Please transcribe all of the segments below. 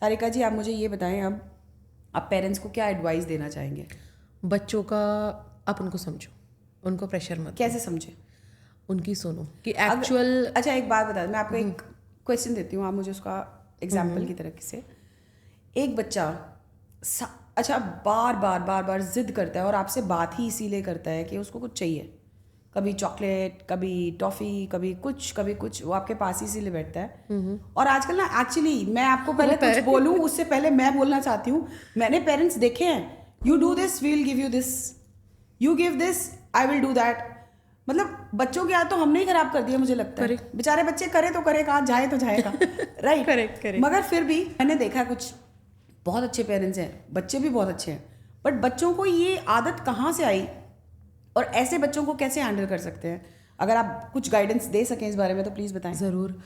सारिका जी, आप मुझे ये बताएं, अब आप पेरेंट्स को क्या एडवाइस देना चाहेंगे? बच्चों का आप उनको समझो, उनको प्रेशर मत कैसे समझे? उनकी सुनो कि एक्चुअल। अच्छा, एक बात बता, मैं आपको एक क्वेश्चन देती हूँ, आप मुझे उसका एग्जाम्पल की तरह से। एक बच्चा अच्छा बार बार बार बार जिद करता है और आपसे बात ही इसीलिए करता है कि उसको कुछ चाहिए, कभी चॉकलेट, कभी टॉफ़ी, कभी कुछ, वो आपके पास ही इसीलिए बैठता है। और आजकल ना, एक्चुअली मैं आपको पहले कुछ बोलूँ उससे पहले मैं बोलना चाहती हूँ, मैंने पेरेंट्स देखे हैं, you do this, we will give you this, you give this, I will do that. मतलब बच्चों की आदत तो हमने ही खराब कर दिया, मुझे लगता है। बेचारे बच्चे करे तो करे, कहाँ जाए तो जाएगा, राइट? करेक्ट। मगर फिर भी मैंने देखा कुछ बहुत अच्छे पेरेंट्स हैं, बच्चे भी बहुत अच्छे हैं, बट बच्चों को ये आदत कहाँ से आई और ऐसे बच्चों को कैसे हैंडल कर सकते हैं? अगर आप कुछ गाइडेंस दे सकें इस बारे में तो प्लीज़ बताएं। ज़रूर।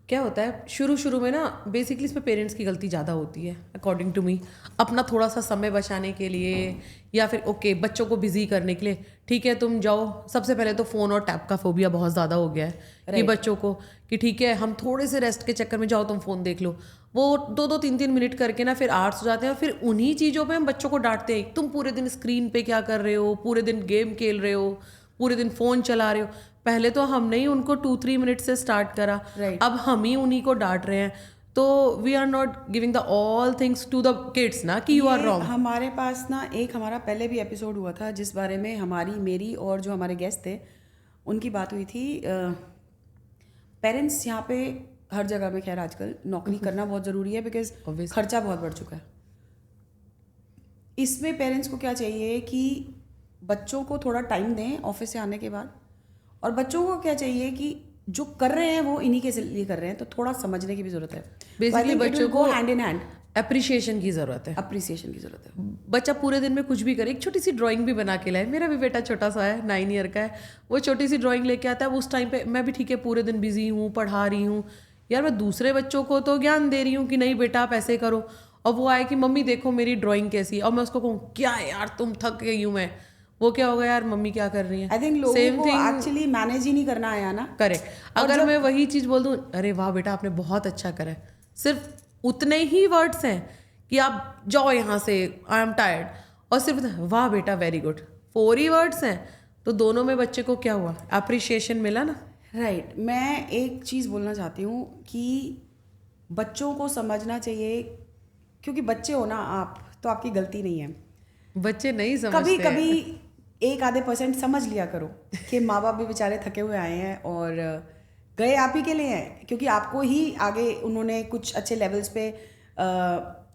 क्या होता है शुरू में ना, बेसिकली इसमें पेरेंट्स की गलती ज़्यादा होती है अकॉर्डिंग टू मी। अपना थोड़ा सा समय बचाने के लिए या फिर ओके बच्चों को बिजी करने के लिए, ठीक है तुम जाओ। सबसे पहले तो फ़ोन और टैब का फोबिया बहुत ज़्यादा हो गया है कि बच्चों को कि ठीक है हम थोड़े से रेस्ट के चक्कर में जाओ तुम फ़ोन देख लो। वो 2-3 मिनट करके ना फिर आर्ट्स हो जाते हैं और फिर उन्हीं चीज़ों पे हम बच्चों को डांटते हैं, तुम पूरे दिन स्क्रीन पे क्या कर रहे हो, पूरे दिन गेम खेल रहे हो, पूरे दिन फ़ोन चला रहे हो। पहले तो हमने ही उनको 2-3 मिनट से स्टार्ट करा, अब हम ही उन्हीं को डांट रहे हैं। तो we are not giving the all things to the kids ना कि यू आर रॉन्ग। हमारे पास ना एक हमारा पहले भी एपिसोड हुआ था जिस बारे में मेरी और जो हमारे गेस्ट थे उनकी बात हुई थी। पेरेंट्स यहाँ पे हर जगह में, खैर आजकल नौकरी करना बहुत ज़रूरी है बिकॉज खर्चा बहुत बढ़ चुका है। इसमें पेरेंट्स को क्या चाहिए कि बच्चों को थोड़ा टाइम दें ऑफिस से आने के बाद, और बच्चों को क्या चाहिए कि जो कर रहे हैं वो इन्हीं के लिए कर रहे हैं, तो थोड़ा समझने की भी ज़रूरत है। बेसिकली बच्चों को हैंड इन हैंड अप्रिशिएशन की ज़रूरत है, अप्रिसिएशन की ज़रूरत है। बच्चा पूरे दिन में कुछ भी करे, एक छोटी सी ड्राइंग भी बना के लाए। मेरा भी बेटा छोटा सा है, 9 ईयर का है, वो छोटी सी ड्राइंग लेके आता है। उस टाइम पे मैं भी ठीक है पूरे दिन बिजी हूँ, पढ़ा रही हूँ यार, मैं दूसरे बच्चों को तो ज्ञान दे रही हूँ कि नहीं बेटा आप ऐसे करो, और वो आए कि मम्मी देखो मेरी ड्राइंग कैसी है, और मैं उसको कहूँ क्या यार तुम थक गई हूँ मैं, वो क्या होगा यार मम्मी क्या कर रही है। आई थिंक लोगों को एक्चुअली मैनेज ही नहीं करना आया ना। करेक्ट। अगर मैं वही चीज़ बोल दूँ अरे वाह बेटा आपने बहुत अच्छा करा है, सिर्फ उतने ही वर्ड्स हैं कि आप जाओ यहाँ से, आई एम टायर्ड, और सिर्फ वाह बेटा वेरी गुड, 4 ही वर्ड्स हैं, तो दोनों में बच्चे को क्या हुआ, अप्रिशिएशन मिला ना। राइट। मैं एक चीज़ बोलना चाहती हूँ कि बच्चों को समझना चाहिए, क्योंकि बच्चे हो ना आप, तो आपकी गलती नहीं है। बच्चे नहीं समझते, कभी 1-आधे% समझ लिया करो कि माँ बाप भी बेचारे थके हुए आए हैं और गए आप ही के लिए हैं, क्योंकि आपको ही आगे उन्होंने कुछ अच्छे लेवल्स पे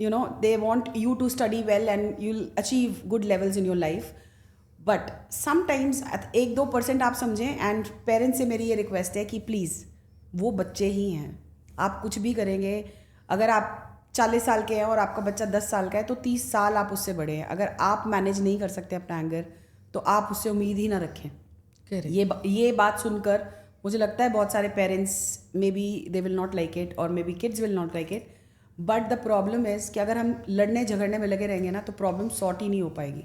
you know they want you to study well and you will achieve good levels in your life. But sometimes 1-2% आप समझें। एंड पेरेंट्स से मेरी ये रिक्वेस्ट है कि प्लीज़, वो बच्चे ही हैं, आप कुछ भी करेंगे, अगर आप 40 साल के हैं और आपका बच्चा 10 साल का है तो 30 साल आप उससे बड़े हैं। अगर आप मैनेज नहीं कर सकते अपना एंगर तो आप उससे उम्मीद ही ना रखें। ये बात सुनकर मुझे लगता है बहुत सारे parents may be they will not like it और may be kids will not like it, but the problem is कि अगर हम लड़ने झगड़ने में लगे रहेंगे ना तो प्रॉब्लम सॉर्ट ही नहीं हो पाएगी।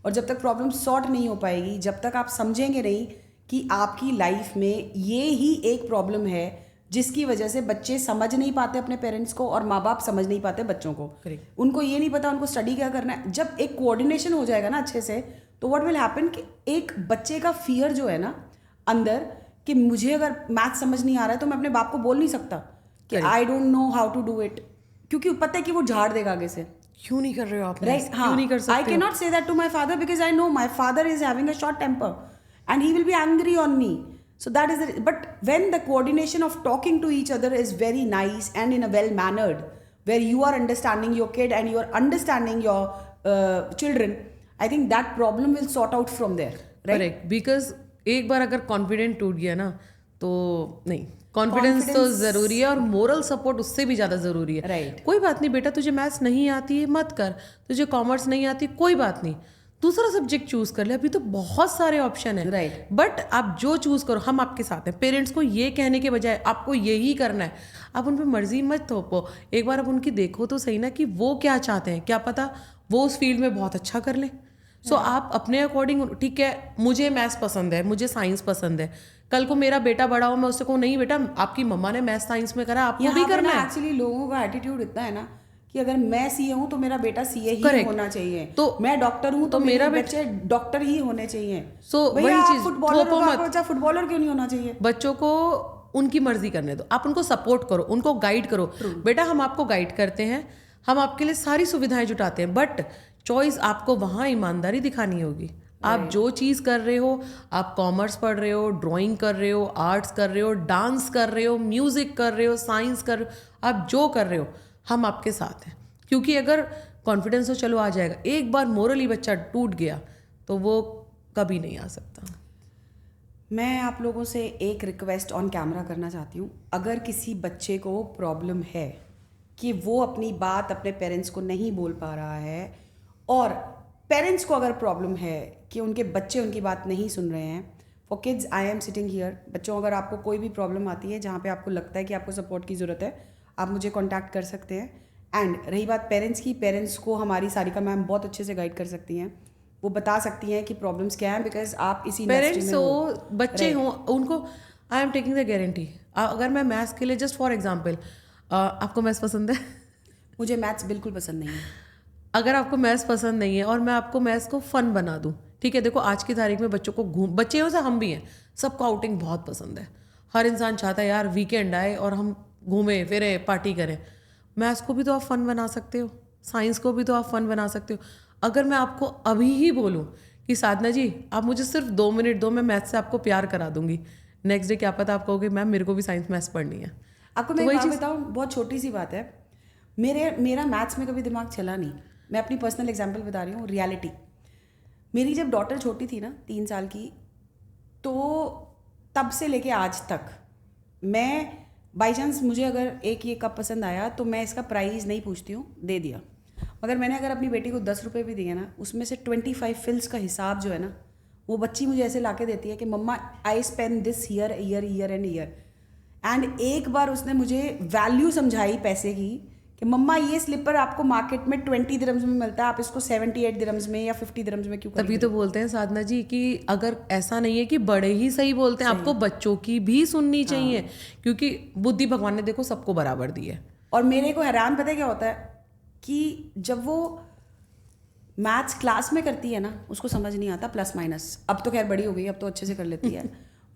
और जब तक प्रॉब्लम सॉर्ट नहीं हो पाएगी, जब तक आप समझेंगे नहीं कि आपकी लाइफ में ये ही एक प्रॉब्लम है जिसकी वजह से बच्चे समझ नहीं पाते अपने पेरेंट्स को और माँ बाप समझ नहीं पाते बच्चों को। उनको ये नहीं पता उनको स्टडी क्या करना है। जब एक कोऑर्डिनेशन हो जाएगा ना अच्छे से, तो व्हाट विल हैपन कि एक बच्चे का फियर जो है ना अंदर कि मुझे अगर मैथ समझ नहीं आ रहा है तो मैं अपने बाप को बोल नहीं सकता कि I don't know how to do it, क्योंकि पता है कि वो झाड़ देगा आगे से। क्यों नहीं कर रहे हो आप, राइट? हाँ, क्यों नहीं कर सकते? I can not say that to my father because I know my father is having a short temper and he will be angry on me. So that is it. But when the coordination of talking to each other is very nice and in a well mannered, where you are understanding your kid and you are understanding your children, I think that problem will sort out from there. Right? Correct. Because एक बार अगर confident टूट गया ना तो नहीं, confidence तो जरूरी है और मोरल सपोर्ट उससे भी ज्यादा जरूरी है. Right. कोई बात नहीं बेटा, तुझे मैथ्स नहीं आती है मत कर, तुझे कॉमर्स नहीं आती कोई बात नहीं, दूसरा सब्जेक्ट चूज कर ले, अभी तो बहुत सारे ऑप्शन है. राइट. बट आप जो चूज करो, हम आपके साथ हैं. पेरेंट्स को ये कहने के बजाय आपको यही करना है, आप उन पर मर्जी मत थोपो. एक बार आप उनकी देखो तो सही ना कि वो क्या चाहते हैं, क्या पता वो उस फील्ड में बहुत अच्छा कर लें. सो आप अपने अकॉर्डिंग, ठीक है मुझे मैथ्स पसंद है, मुझे साइंस पसंद है, कल को मेरा बेटा बड़ा हो मैं उससे कहूँ नहीं बेटा आपकी मम्मा ने मैथ्स साइंस में करा, आपको भी करना है. एक्चुअली लोगों का एटीट्यूड इतना है ना कि अगर मैं सीए हूँ तो मेरा बेटा सीए ही Correct. होना चाहिए, तो मैं डॉक्टर हूँ तो मेरे मेरा बच्चे डॉक्टर ही होने चाहिए। So, भैया वही आप चीज, फुटबॉलर थोपो हो, मत। आपका बच्चा फुटबॉलर क्यों नहीं होना चाहिए? बच्चों को उनकी मर्जी करने दो, आप उनको सपोर्ट करो, उनको गाइड करो। बेटा हम आपको गाइड करते हैं, हम आपके लिए सारी सुविधाएं जुटाते हैं, बट चॉइस आपको वहाँ ईमानदारी दिखानी होगी। आप जो चीज़ कर रहे हो, आप कॉमर्स पढ़ रहे हो, ड्राइंग कर रहे हो, आर्ट्स कर रहे हो, डांस कर रहे हो, म्यूजिक कर रहे हो, साइंस कर रहे हो, आप जो कर रहे हो हम आपके साथ हैं। क्योंकि अगर कॉन्फिडेंस तो चलो आ जाएगा, एक बार मोरली बच्चा टूट गया तो वो कभी नहीं आ सकता। मैं आप लोगों से एक रिक्वेस्ट ऑन कैमरा करना चाहती हूँ। अगर किसी बच्चे को प्रॉब्लम है कि वो अपनी बात अपने पेरेंट्स को नहीं बोल पा रहा है, और पेरेंट्स को अगर प्रॉब्लम है कि उनके बच्चे उनकी बात नहीं सुन रहे हैं, for kids I am sitting here. बच्चों, अगर आपको कोई भी प्रॉब्लम आती है जहाँ पे आपको लगता है कि आपको सपोर्ट की ज़रूरत है, आप मुझे कॉन्टैक्ट कर सकते हैं। एंड रही बात पेरेंट्स की, पेरेंट्स को हमारी सारिका मैम बहुत अच्छे से गाइड कर सकती हैं, वो बता सकती हैं कि प्रॉब्लम्स क्या हैं, बिकॉज आप इसी पेरेंट्स हो, बच्चे हों, उनको I am taking the guarantee. अगर मैं मैथ्स के लिए जस्ट फॉर एग्जांपल, आपको मैथ्स पसंद है? मुझे मैथ्स बिल्कुल पसंद नहीं है। अगर आपको मैथ्स पसंद नहीं है और मैं आपको मैथ्स को फन बना दूं, ठीक है, देखो आज की तारीख में बच्चों को बच्चे हो से हम भी हैं, सबको आउटिंग बहुत पसंद है। हर इंसान चाहता है यार वीकेंड आए और हम घूमें फिरें पार्टी करें। मैथ्स को भी तो आप फन बना सकते हो, साइंस को भी तो आप फन बना सकते हो। अगर मैं आपको अभी ही बोलूं कि साधना जी आप मुझे सिर्फ 2 मिनट दो, मैं मैथ्स से आपको प्यार करा दूंगी, नेक्स्ट डे क्या पता आप कहोगे मैम मेरे को भी साइंस मैथ्स पढ़नी है। आपको मैं एक बात बताऊं, बहुत छोटी सी बात है, मेरा मैथ्स में कभी दिमाग चला नहीं। मैं अपनी पर्सनल एग्जांपल बता रही हूँ, रियलिटी। मेरी जब डॉटर छोटी थी ना, 3 साल की, तो तब से लेके आज तक मैं बाई चांस मुझे अगर एक ये कप पसंद आया तो मैं इसका प्राइस नहीं पूछती हूँ, दे दिया। मगर मैंने अगर अपनी बेटी को 10 रुपये भी दिए ना, उसमें से 25 फिल्स का हिसाब जो है ना, वो बच्ची मुझे ऐसे ला के देती है कि मम्मा I spend this year and year. And एक बार उसने मुझे वैल्यू समझाई पैसे की कि मम्मा ये स्लीपर आपको मार्केट में 20 दिरम्स में मिलता है, आप इसको 78 दिरम्स में या 50 दिरम्स में क्यों? तभी तो बोलते हैं साधना जी कि अगर ऐसा नहीं है कि बड़े ही सही बोलते हैं, आपको बच्चों की भी सुननी चाहिए, क्योंकि बुद्धि भगवान ने देखो सबको बराबर दी है। और मेरे को हैरान पता है क्या होता है कि जब वो मैथ्स क्लास में करती है ना, उसको समझ नहीं आता प्लस माइनस। अब तो खैर बड़ी हो गई, अब तो अच्छे से कर लेती है।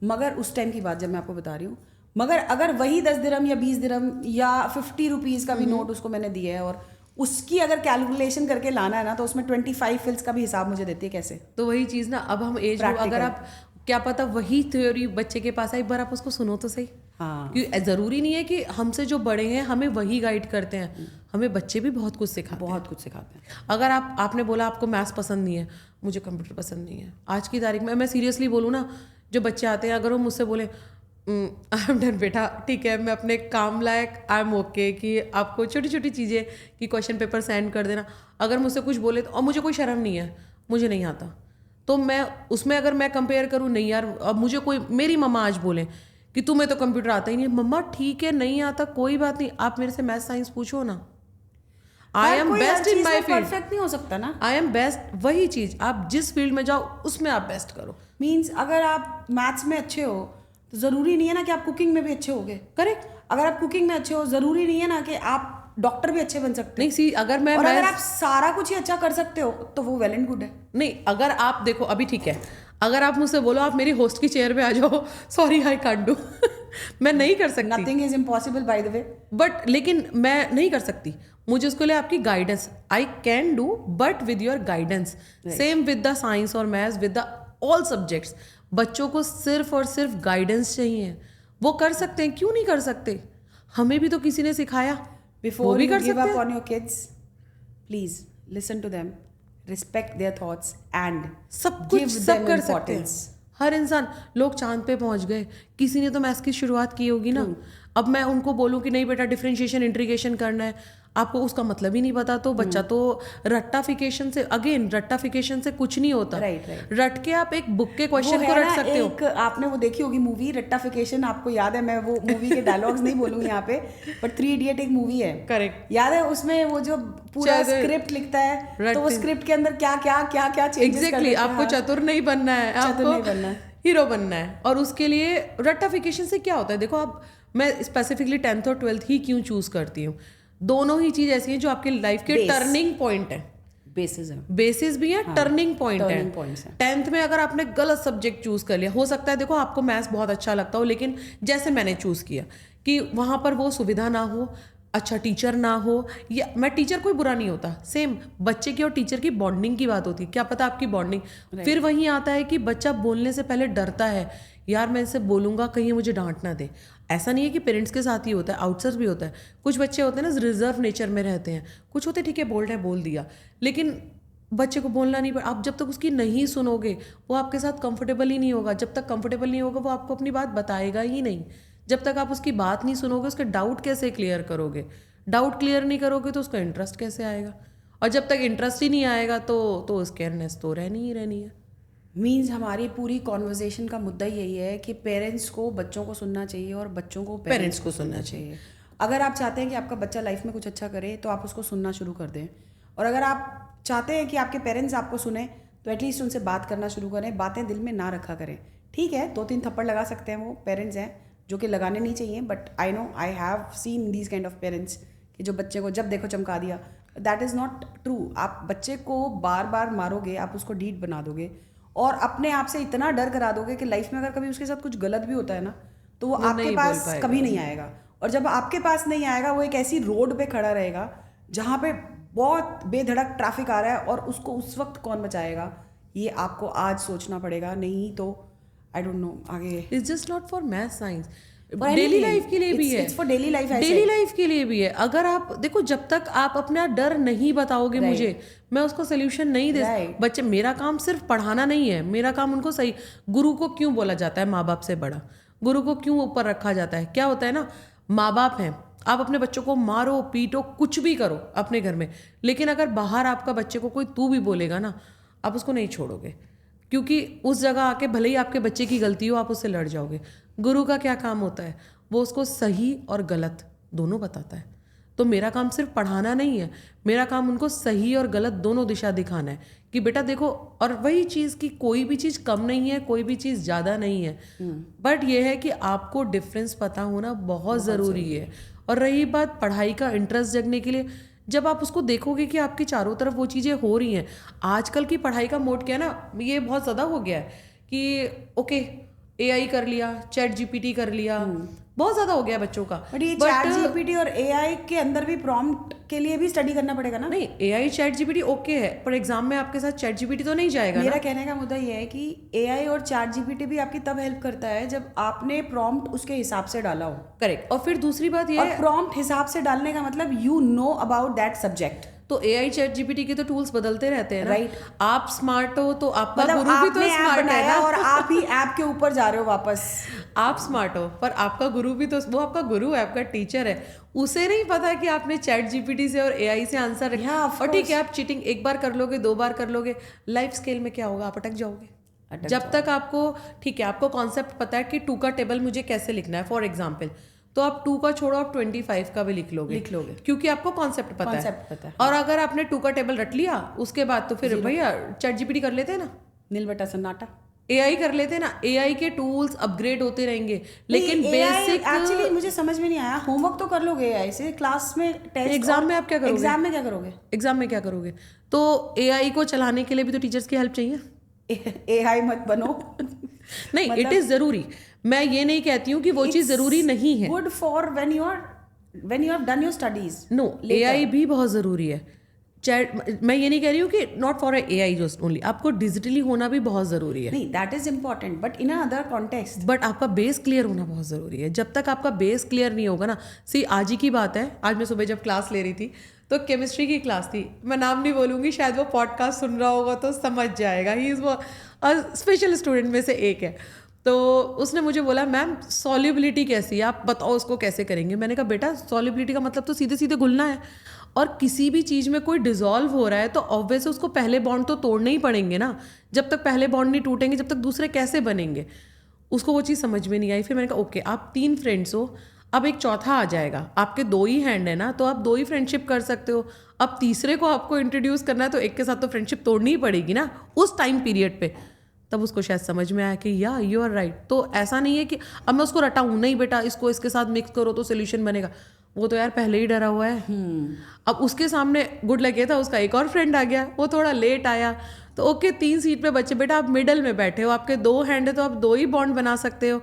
मगर उस टाइम की बात जब मैं आपको बता रही हूँ, मगर अगर वही 10 दिरहम या 20 दिरहम या 50 रुपीज़ का भी नोट उसको मैंने दिया है और उसकी अगर कैलकुलेशन करके लाना है ना, तो उसमें 25 फिल्स का भी हिसाब मुझे देती है। कैसे? तो वही चीज़ ना, अब हम एज अगर आप क्या पता वही थ्योरी बच्चे के पास है, एक बार आप उसको सुनो तो सही। हाँ, क्योंकि ज़रूरी नहीं है कि हमसे जो बड़े हैं हमें वही गाइड करते हैं, हमें बच्चे भी बहुत कुछ सिखाते हैं। बहुत कुछ सिखाते हैं। अगर आपने बोला आपको मैथ्स पसंद नहीं है, मुझे कंप्यूटर पसंद नहीं है, आज की तारीख में मैं सीरियसली बोलूँ ना, जो बच्चे आते हैं अगर वो मुझसे बोले आई एम डन बेटा, ठीक है मैं अपने काम लायक आई एम ओके कि आपको छोटी छोटी चीज़ें कि क्वेश्चन पेपर सेंड कर देना, अगर मुझसे कुछ बोले तो, और मुझे कोई शर्म नहीं है, मुझे नहीं आता, तो मैं उसमें अगर मैं कंपेयर करूँ, नहीं यार अब मुझे कोई, मेरी मम्मा आज बोले कि तुम्हें तो कंप्यूटर आता ही नहीं है, मम्मा ठीक है नहीं आता कोई बात नहीं, आप मेरे से मैथ साइंस पूछो ना, I am best in my field. Perfect नहीं हो सकता ना, आई एम बेस्ट, वही चीज़ आप जिस फील्ड में जाओ उसमें आप बेस्ट करो। मीन्स अगर आप मैथ्स में अच्छे हो तो ज़रूरी नहीं है ना कि आप कुकिंग में भी अच्छे होगे। करेक्ट। अगर आप कुकिंग में अच्छे हो, ज़रूरी नहीं है ना कि आप डॉक्टर भी अच्छे बन सकते नहीं सी अगर मैं और अगर आप सारा कुछ ही अच्छा कर सकते हो तो वो वेल एंड गुड है। नहीं, अगर आप देखो अभी ठीक है, अगर आप मुझसे बोलो आप मेरी होस्ट की चेयर पे आ जाओ, सॉरी आई कांट डू, मैं नहीं कर सकती। Nothing is impossible by the way, but लेकिन मैं नहीं कर सकती, मुझे उसके लिए आपकी guidance, I can do but with your guidance. Same with the science और maths, with the all subjects, बच्चों को सिर्फ और सिर्फ गाइडेंस चाहिए, वो कर सकते हैं, क्यों नहीं कर सकते? हमें भी तो किसी ने सिखाया, before you give up on your kids please listen to them, respect their thoughts and सब कुछ सब कर सकते हैं। हर इंसान, लोग चांद पे पहुंच गए, किसी ने तो मैथ्स की शुरुआत की होगी ना। अब मैं उनको बोलूं कि नहीं बेटा डिफरेंशिएशन इंटीग्रेशन करना है, आपको उसका मतलब ही नहीं पता, तो बच्चा तो रट्टाफिकेशन से, अगेन रट्टाफिकेशन से कुछ नहीं होता। राइट। रट के आप एक बुक के क्वेश्चन को रट सकते हो। एक आपने वो देखी होगी मूवी रट्टाफिकेशन, आपको याद है? मैं वो मूवी के डायलॉग्स नहीं बोलूंगी यहाँ पे, बट 3 इडियट एक मूवी है, करेक्ट, याद है? उसमें वो जो पूरा स्क्रिप्ट लिखता है, तो वो स्क्रिप्ट के अंदर क्या क्या क्या क्या चेंजेस एग्जैक्टली, आपको चतुर नहीं बनना है, आपको हीरो बनना है, और उसके लिए रट्टाफिकेशन से क्या होता है, देखो आप, मैं स्पेसिफिकली 10th और 12th ही क्यों चूज करती हूँ, दोनों ही चीज ऐसी हैं जो आपके लाइफ के टर्निंग पॉइंट है, बेसिस है, बेसिस भी है, टर्निंग पॉइंट है। टर्निंग पॉइंट्स है। 10th में अगर आपने गलत सब्जेक्ट चूज कर लिया, हो सकता है देखो आपको मैथ्स बहुत अच्छा लगता हो, लेकिन जैसे मैंने चूज किया कि वहां पर वो सुविधा ना हो, अच्छा टीचर ना हो, या मैं टीचर कोई बुरा नहीं होता, सेम बच्चे की और टीचर की बॉन्डिंग की बात होती है, क्या पता आपकी बॉन्डिंग। फिर वहीं आता है कि बच्चा बोलने से पहले डरता है, यार मैं इसे बोलूंगा कहीं मुझे डांट ना दे। ऐसा नहीं है कि पेरेंट्स के साथ ही होता है, आउटसाइड भी होता है। कुछ बच्चे होते हैं ना रिजर्व नेचर में रहते हैं, कुछ होते ठीक है बोल्ड है बोल दिया, लेकिन बच्चे को बोलना नहीं पड़ा। आप जब तक उसकी नहीं सुनोगे वो आपके साथ कंफर्टेबल ही नहीं होगा, जब तक कंफर्टेबल नहीं होगा वो आपको अपनी बात बताएगा ही नहीं। जब तक आप उसकी बात नहीं सुनोगे उसके डाउट कैसे क्लियर करोगे, डाउट क्लियर नहीं करोगे तो उसका इंटरेस्ट कैसे आएगा, और जब तक इंटरेस्ट ही नहीं आएगा तो स्केयरनेस तो रहनी ही रहनी है। मीन्स हमारी पूरी कॉन्वर्जेशन का मुद्दा यही है कि पेरेंट्स को बच्चों को सुनना चाहिए और बच्चों को पेरेंट्स को सुनना चाहिए। अगर आप चाहते हैं कि आपका बच्चा लाइफ में कुछ अच्छा करे तो आप उसको सुनना शुरू कर दें, और अगर आप चाहते हैं कि आपके पेरेंट्स आपको सुने तो एटलीस्ट उनसे बात करना शुरू करें, बातें दिल में ना रखा करें। ठीक है 2-3 थप्पड़ लगा सकते हैं, वो पेरेंट्स हैं जो कि लगाने नहीं चाहिए, but I know I have seen these kind of parents कि जो बच्चे को जब देखो चमका दिया। That is not true. आप बच्चे को बार बार मारोगे, आप उसको ढीठ बना दोगे और अपने आप से इतना डर करा दोगे कि लाइफ में अगर कभी उसके साथ कुछ गलत भी होता है ना तो वो आपके पास कभी नहीं आएगा। और जब आपके पास नहीं आएगा वो एक ऐसी रोड पे खड़ा रहेगा जहाँ पे बहुत बेधड़क ट्रैफिक आ रहा है और उसको उस वक्त कौन बचाएगा, ये आपको आज सोचना पड़ेगा। नहीं तो आई डोंट नो आगे। It's just not for math science, daily life के लिए भी है, it's for daily life, daily life के लिए भी है। अगर आप देखो जब तक आप अपना डर नहीं बताओगे मुझे, मैं उसको सोल्यूशन नहीं दे। बच्चे, मेरा काम सिर्फ पढ़ाना नहीं है, मेरा काम उनको सही। गुरु को क्यों बोला जाता है माँ बाप से बड़ा, गुरु को क्यों ऊपर रखा जाता है? क्या होता है ना, माँ बाप हैं, आप अपने बच्चों को मारो पीटो कुछ भी करो अपने घर में, लेकिन अगर बाहर आपका बच्चे को कोई तू भी बोलेगा ना, आप उसको नहीं छोड़ोगे, क्योंकि उस जगह आके भले ही आपके बच्चे की गलती हो आप उससे लड़ जाओगे। गुरु का क्या काम होता है, वो उसको सही और गलत दोनों बताता है। तो मेरा काम सिर्फ पढ़ाना नहीं है, मेरा काम उनको सही और गलत दोनों दिशा दिखाना है कि बेटा देखो। और वही चीज़ की कोई भी चीज़ कम नहीं है, कोई भी चीज़ ज़्यादा नहीं है, बट ये है कि आपको डिफरेंस पता होना बहुत ज़रूरी है। और रही बात पढ़ाई का इंटरेस्ट जगने के लिए, जब आप उसको देखोगे कि आपकी चारों तरफ वो चीज़ें हो रही हैं। आजकल की पढ़ाई का मोड क्या है ना, ये बहुत ज़्यादा हो गया है कि ओके AI कर लिया, चैट GPT कर लिया, बहुत ज़्यादा हो गया बच्चों का। बट ये चैट GPT और AI के अंदर भी प्रॉम्प्ट के लिए भी स्टडी करना पड़ेगा ना। नहीं, AI चैट GPT ओके है, पर एग्जाम में आपके साथ चैट GPT तो नहीं जाएगा। मेरा कहने का मुद्दा ये है कि AI और चैट GPT भी आपकी तब हेल्प करता है जब आपने प्रॉम्प्ट उसके हिसाब से डाला हो। करेक्ट। और फिर दूसरी बात ये और प्रॉम्प्ट हिसाब से डालने का मतलब you know about that subject. तो AI चैट GPT के तो टूल्स बदलते रहते हैं ना। राइट। आप स्मार्ट हो तो आपका मतलब गुरु भी तो स्मार्ट है ना, और आप ही ऐप के ऊपर जा रहे हो वापस। आप स्मार्ट हो पर आपका गुरु भी तो, वो आपका गुरु है, आपका टीचर है, उसे नहीं पता कि आपने चैट GPT से और AI से आंसर रखा। और ठीक है, आप चीटिंग एक बार कर लोगे, 2 बार कर लोगे, लाइफ स्केल में क्या होगा, आप अटक जाओगे। जब तक आपको, ठीक है, आपको कॉन्सेप्ट पता है कि 2 का टेबल मुझे कैसे लिखना है फॉर एग्जाम्पल, तो आप 2 का छोड़ो आप 25 का भी लिख लोगे क्योंकि आपको कॉन्सेप्ट पता है। और अगर आपने 2 का टेबल रट लिया उसके बाद तो फिर भैया चैट GPT कर लेते हैं ना, नील बटा सन्नाटा, AI कर लेते हैं ना। AI के टूल्स अपग्रेड होते रहेंगे, लेकिन बेसिक एक्चुअली मुझे समझ में नहीं आया। होमवर्क तो कर लोगे AI से, क्लास में टेस्ट, एग्जाम में आप क्या करोगे? एग्जाम में क्या करोगे? एग्जाम में क्या करोगे? तो AI को चलाने के लिए भी तो टीचर्स की हेल्प चाहिए। AI मत बनो। नहीं, इट इज जरूरी। मैं ये नहीं कहती हूँ कि वो चीज जरूरी नहीं है। Good for when you have done your studies. No, AI भी बहुत जरूरी है। चैट, मैं ये नहीं कह रही हूँ कि not for AI just only, आपको डिजिटली होना भी बहुत जरूरी है। नहीं, that is important but in other context. But आपका बेस क्लियर होना बहुत जरूरी है। जब तक आपका बेस क्लियर नहीं होगा ना, सी आज ही की बात है, आज मैं सुबह जब क्लास ले रही थी तो केमिस्ट्री की क्लास थी, मैं नाम नहीं बोलूंगी, शायद वो पॉडकास्ट सुन रहा होगा तो समझ जाएगा, ही इज वो स्पेशल स्टूडेंट में से एक है। तो उसने मुझे बोला मैम सॉल्युबिलिटी कैसी है, आप बताओ उसको कैसे करेंगे। मैंने कहा बेटा सॉल्युबिलिटी का मतलब तो सीधे सीधे घुलना है, और किसी भी चीज़ में कोई डिसॉल्व हो रहा है तो ऑब्वियस उसको पहले बॉन्ड तो तोड़ने ही पड़ेंगे ना। जब तक पहले बॉन्ड नहीं टूटेंगे जब तक दूसरे कैसे बनेंगे। उसको वो चीज़ समझ में नहीं आई। फिर मैंने कहा ओके, आप 3 फ्रेंड्स हो, अब एक चौथा आ जाएगा, आपके 2 ही हैंड है ना, तो आप 2 ही फ्रेंडशिप कर सकते हो। अब तीसरे को आपको इंट्रोड्यूस करना है तो एक के साथ तो फ्रेंडशिप तोड़नी ही पड़ेगी ना उस टाइम पीरियड पे। तब उसको शायद समझ में आया कि या यू आर राइट। तो ऐसा नहीं है कि अब मैं उसको रटाऊँ, नहीं बेटा इसको इसके साथ मिक्स करो तो सोल्यूशन बनेगा। वो तो यार पहले ही डरा हुआ है। अब उसके सामने गुड लक ये था उसका एक और फ्रेंड आ गया, वो थोड़ा लेट आया, तो ओके 3 सीट पे बच्चे, बेटा आप मिडल में बैठे हो, आपके 2 हैंड है तो आप 2 ही बॉन्ड बना सकते हो।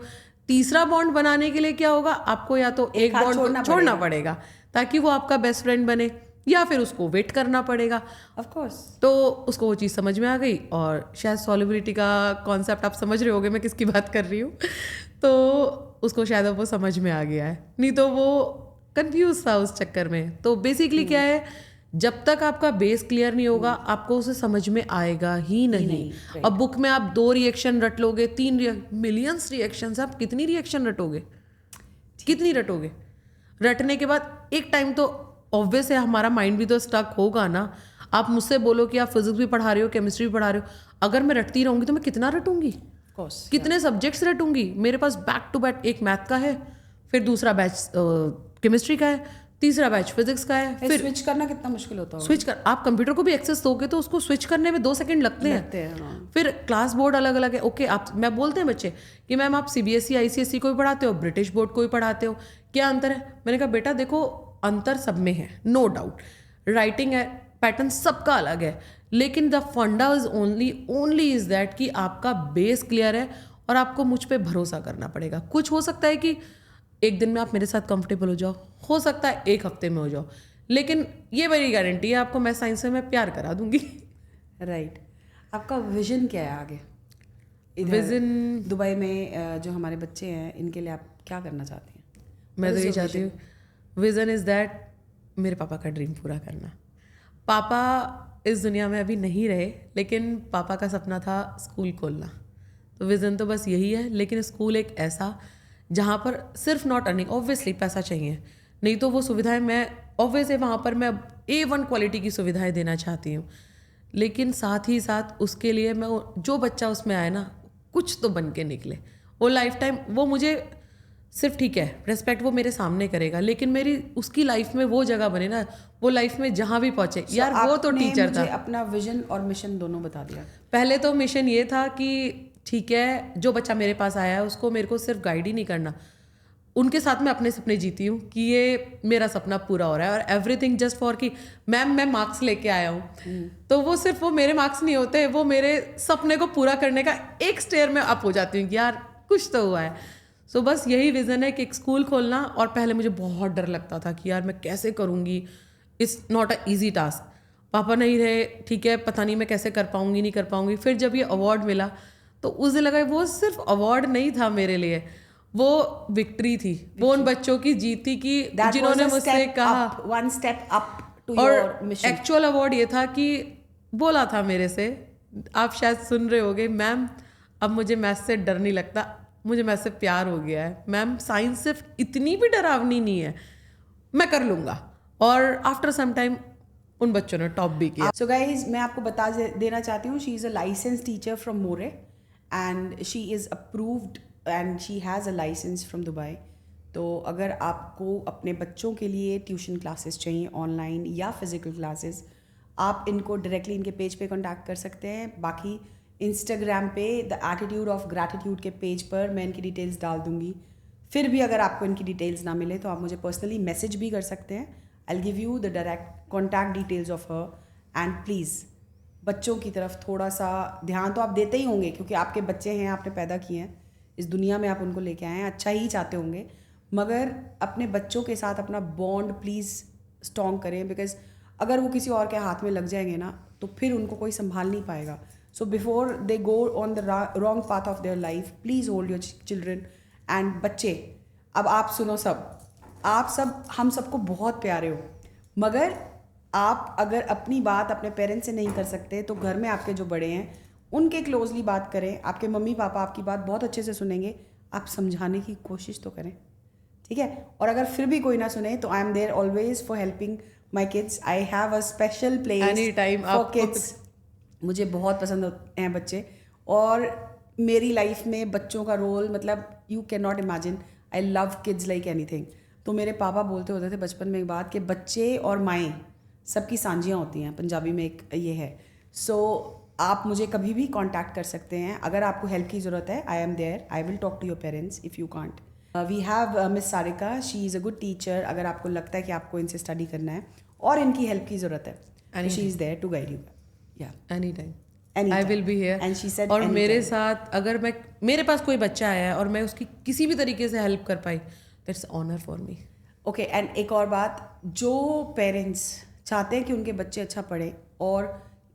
तीसरा बॉन्ड बनाने के लिए क्या होगा, आपको या तो एक हाथ बॉन्ड छोड़ना पड़ेगा ताकि वो आपका बेस्ट फ्रेंड बने, या फिर उसको वेट करना पड़ेगा। Of course. तो उसको वो चीज़ समझ में आ गई, और शायद सॉलिबिलिटी का कॉन्सेप्ट आप समझ रहे होगे मैं किसकी बात कर रही हूँ। तो उसको शायद अब वो समझ में आ गया है, नहीं तो वो कंफ्यूज था उस चक्कर में। तो बेसिकली क्या है, जब तक आपका बेस क्लियर नहीं होगा आपको उसे समझ में आएगा ही नहीं। अब बुक में आप 2 रिएक्शन रट लोगे, 3 मिलियंस रिएक्शन, आप कितनी रिएक्शन रटोगे, कितनी रटोगे? रटने के बाद एक टाइम तो ऑब्वियस है हमारा माइंड भी तो स्टक होगा ना। आप मुझसे बोलो कि आप फिजिक्स भी पढ़ा रहे हो, केमिस्ट्री भी पढ़ा रहे हो, अगर मैं रटती रहूंगी तो मैं कितना रटूंगी, कितने सब्जेक्ट्स रटूंगी। मेरे पास बैक टू बैक एक मैथ का है, फिर दूसरा बैच केमिस्ट्री का है, तीसरा बैच फिजिक्स का है, फिर स्विच करना कितना मुश्किल होता है। स्विच कर, आप कंप्यूटर को भी एक्सेस दोगे तो उसको स्विच करने में 2 सेकंड लगते हैं। हाँ। फिर क्लास बोर्ड अलग अलग है। ओके, आप मैं बोलते हैं बच्चे कि मैम आप CBSE ICSE को भी पढ़ाते हो, ब्रिटिश बोर्ड को भी पढ़ाते हो, क्या अंतर है? मैंने कहा बेटा देखो अंतर सब में है, नो डाउट, राइटिंग है, पैटर्न सबका अलग है, लेकिन द फंडा इज ओनली इज दैट कि आपका बेस क्लियर है और आपको मुझ पे भरोसा करना पड़ेगा। कुछ हो सकता है कि एक दिन में आप मेरे साथ कंफर्टेबल हो सकता है 1 हफ्ते में हो जाओ, लेकिन ये मेरी गारंटी है आपको मैं साइंस से मैं प्यार करा दूंगी। राइट। आपका विजन क्या है आगे? विजन दुबई में जो हमारे बच्चे हैं इनके लिए आप क्या करना चाहती हैं? मैं तो ये चाहती हूँ, विजन इज दैट मेरे पापा का ड्रीम पूरा करना। पापा इस दुनिया में अभी नहीं रहे, लेकिन पापा का सपना था स्कूल खोलना। तो विजन तो बस यही है, लेकिन स्कूल एक ऐसा जहाँ पर सिर्फ नॉट अर्निंग, ऑब्वियसली पैसा चाहिए, नहीं तो वो सुविधाएं मैं ऑब्वियसली वहाँ पर मैं A1 क्वालिटी की सुविधाएं देना चाहती हूँ, लेकिन साथ ही साथ उसके लिए मैं जो बच्चा उसमें आए ना कुछ तो बन के निकले। वो लाइफ टाइम वो मुझे सिर्फ ठीक है रेस्पेक्ट वो मेरे सामने करेगा, लेकिन मेरी उसकी लाइफ में वो जगह बने ना, वो लाइफ में जहाँ भी पहुँचे। यार वो तो टीचर था। अपना विजन और मिशन दोनों बता दिया। पहले तो मिशन ये था कि ठीक है जो बच्चा मेरे पास आया है उसको मेरे को सिर्फ गाइड ही नहीं करना, उनके साथ में अपने सपने जीती हूँ कि ये मेरा सपना पूरा हो रहा है, और एवरीथिंग जस्ट फॉर कि मैम मैं मार्क्स लेके आया हूँ, तो वो सिर्फ वो मेरे मार्क्स नहीं होते, वो मेरे सपने को पूरा करने का एक स्टेयर में अप हो जाती हूँ कि यार कुछ तो हुआ है। सो बस यही विजन है कि एक स्कूल खोलना। और पहले मुझे बहुत डर लगता था कि यार मैं कैसे करूँगी, it's not a easy task. पापा नहीं रहे, ठीक है पता नहीं मैं कैसे कर पाऊँगी नहीं कर पाऊँगी। फिर जब ये अवार्ड मिला तो उस दिन लगा वो सिर्फ अवार्ड नहीं था मेरे लिए, वो विक्ट्री थी, वो उन बच्चों की जीत थी कि जिन्होंने मुझसे कहा वन स्टेप अप टू और योर मिशन। एक्चुअल अवार्ड ये था कि बोला था मेरे से, आप शायद सुन रहे होगे, मैम अब मुझे मैथ्स से डर नहीं लगता, मुझे मैथ्स से प्यार हो गया है, मैम साइंस सिर्फ इतनी भी डरावनी नहीं है, मैं कर लूँगा। और आफ्टर सम टाइम उन बच्चों ने टॉप भी किया। सो गाइज मैं आपको बता देना चाहती हूँ, she is a license teacher from more and she is approved and she has a license from Dubai. तो अगर आपको अपने बच्चों के लिए ट्यूशन क्लासेस चाहिए ऑनलाइन या फिजिकल क्लासेस, आप इनको डायरेक्टली इनके पेज पे कांटेक्ट कर सकते हैं। बाकी इंस्टाग्राम पे द एटीट्यूड ऑफ ग्रैटिट्यूड के पेज पर मैं इनकी डिटेल्स डाल दूँगी। फिर भी अगर आपको इनकी डिटेल्स ना मिले तो आप मुझे पर्सनली मैसेज भी कर सकते हैं। I will give you the direct contact details of her. And please बच्चों की तरफ थोड़ा सा ध्यान तो आप देते ही होंगे, क्योंकि आपके बच्चे हैं, आपने पैदा किए हैं इस दुनिया में, आप उनको लेके आए हैं, अच्छा ही चाहते होंगे, मगर अपने बच्चों के साथ अपना बॉन्ड प्लीज़ स्ट्रॉन्ग करें, बिकॉज अगर वो किसी और के हाथ में लग जाएंगे ना तो फिर उनको कोई संभाल नहीं पाएगा। So before they go on the wrong path of their life, please hold your children. And बच्चे अब आप सुनो, आप सब हम सबको बहुत प्यारे हो, मगर आप अगर अपनी बात अपने पेरेंट्स से नहीं कर सकते तो घर में आपके जो बड़े हैं उनके क्लोजली बात करें। आपके मम्मी पापा आपकी बात बहुत अच्छे से सुनेंगे, आप समझाने की कोशिश तो करें, ठीक है। और अगर फिर भी कोई ना सुने तो I am there always for helping my kids. I have a special place for kids. मुझे बहुत पसंद हैं बच्चे, और मेरी लाइफ में बच्चों का रोल मतलब you can not imagine. I love kids like anything. तो मेरे पापा बोलते होते थे बचपन में एक बात कि बच्चे और माएँ सबकी सांझियाँ होती हैं, पंजाबी में एक ये है। सो आप मुझे कभी भी कांटेक्ट कर सकते हैं अगर आपको हेल्प की ज़रूरत है। I am there, I will talk to your parents if you can't. We have miss Sarika, she is a good teacher. अगर आपको लगता है कि आपको इनसे स्टडी करना है और इनकी हेल्प की ज़रूरत है, she is there to guide you. या any time Anytime. I will be here. And she said और मेरे anytime. साथ अगर मेरे पास कोई बच्चा आया है और मैं उसकी किसी भी तरीके से हेल्प कर पाई, that's honour for me. Okay. And एक और बात, जो पेरेंट्स चाहते हैं कि उनके बच्चे अच्छा पढ़े और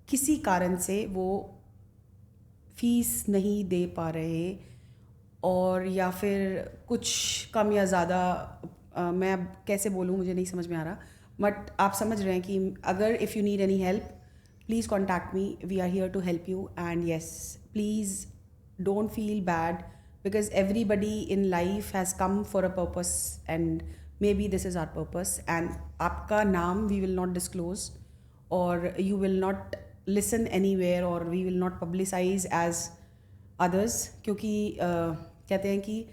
किसी कारण से वो फीस नहीं दे पा रहे और या फिर कुछ कम या ज़्यादा, मैं अब कैसे बोलूँ मुझे नहीं समझ में आ रहा, बट आप समझ रहे हैं कि अगर if you need any help, please contact me. We are here to help you. And yes, please don't feel bad because everybody in life has come for a purpose and maybe this is our purpose. And आपका नाम we will not disclose or you will not listen anywhere or we will not publicize as others, क्योंकि कहते हैं कि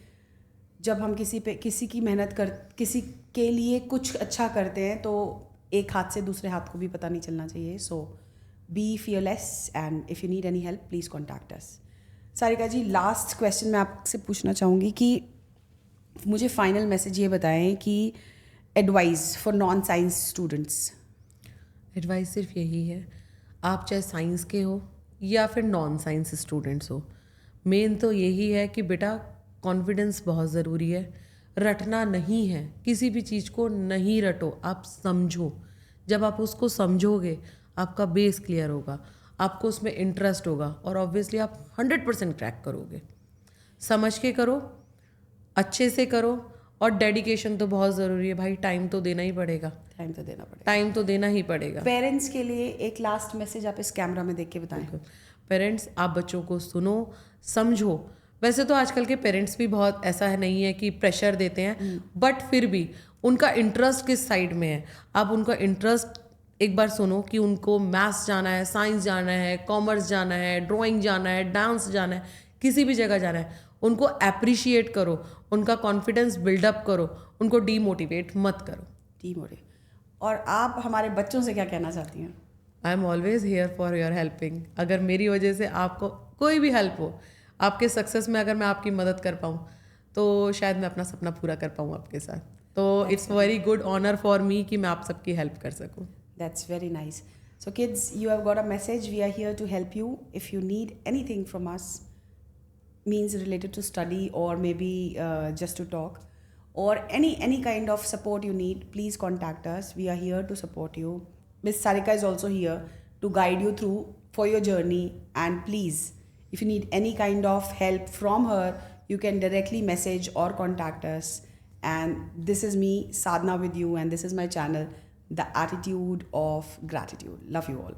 जब हम किसी की मेहनत किसी के लिए कुछ अच्छा करते हैं तो एक हाथ से दूसरे हाथ को भी पता नहीं चलना चाहिए. So be fearless and if you need any help please contact us. Sarika ji, last question मैं आपसे पूछना चाहूँगी कि मुझे फाइनल मैसेज ये बताएं कि advice for non science students. Advice सिर्फ यही है, आप चाहे साइंस के हो या फिर नॉन साइंस स्टूडेंट्स हो, मेन तो यही है कि बेटा कॉन्फिडेंस बहुत ज़रूरी है. रटना नहीं है, किसी भी चीज़ को नहीं रटो, आप समझो. जब आप उसको समझोगे आपका बेस क्लियर होगा, आपको उसमें इंटरेस्ट होगा और ऑब्वियसली आप 100% क्रैक करोगे. समझ के करो, अच्छे से करो और डेडिकेशन तो बहुत ज़रूरी है भाई. टाइम तो देना ही पड़ेगा. टाइम तो देना ही पड़ेगा. पेरेंट्स के लिए एक लास्ट मैसेज आप इस कैमरा में देख के बताएं. पेरेंट्स, आप बच्चों को सुनो, समझो. वैसे तो आजकल के पेरेंट्स भी बहुत ऐसा है नहीं है कि प्रेशर देते हैं, बट फिर भी उनका इंटरेस्ट किस साइड में है, आप उनका इंटरेस्ट एक बार सुनो कि उनको मैथ्स जाना है, साइंस जाना है, कॉमर्स जाना है, ड्राइंग जाना है, डांस जाना है, किसी भी जगह जाना है. उनको अप्रिशिएट करो, उनका कॉन्फिडेंस बिल्डअप करो, उनको डीमोटिवेट मत करो. और आप हमारे बच्चों से क्या कहना चाहती हैं? I am always here for your helping. अगर मेरी वजह से आपको कोई भी हेल्प हो, आपके सक्सेस में अगर मैं आपकी मदद कर पाऊँ तो शायद मैं अपना सपना पूरा कर पाऊँ आपके साथ. तो it's very good honour for me कि मैं आप सबकी हेल्प कर सकूँ. That's very nice. So kids, you have got a message. We are here to help you. If you need anything from us, means related to study or maybe just to talk or any kind of support you need, please contact us. We are here to support you. Miss Sarika is also here to guide you through for your journey. And please, if you need any kind of help from her, you can directly message or contact us. And this is me, Sadhna, with you, and this is my channel, The Attitude of Gratitude. Love you all.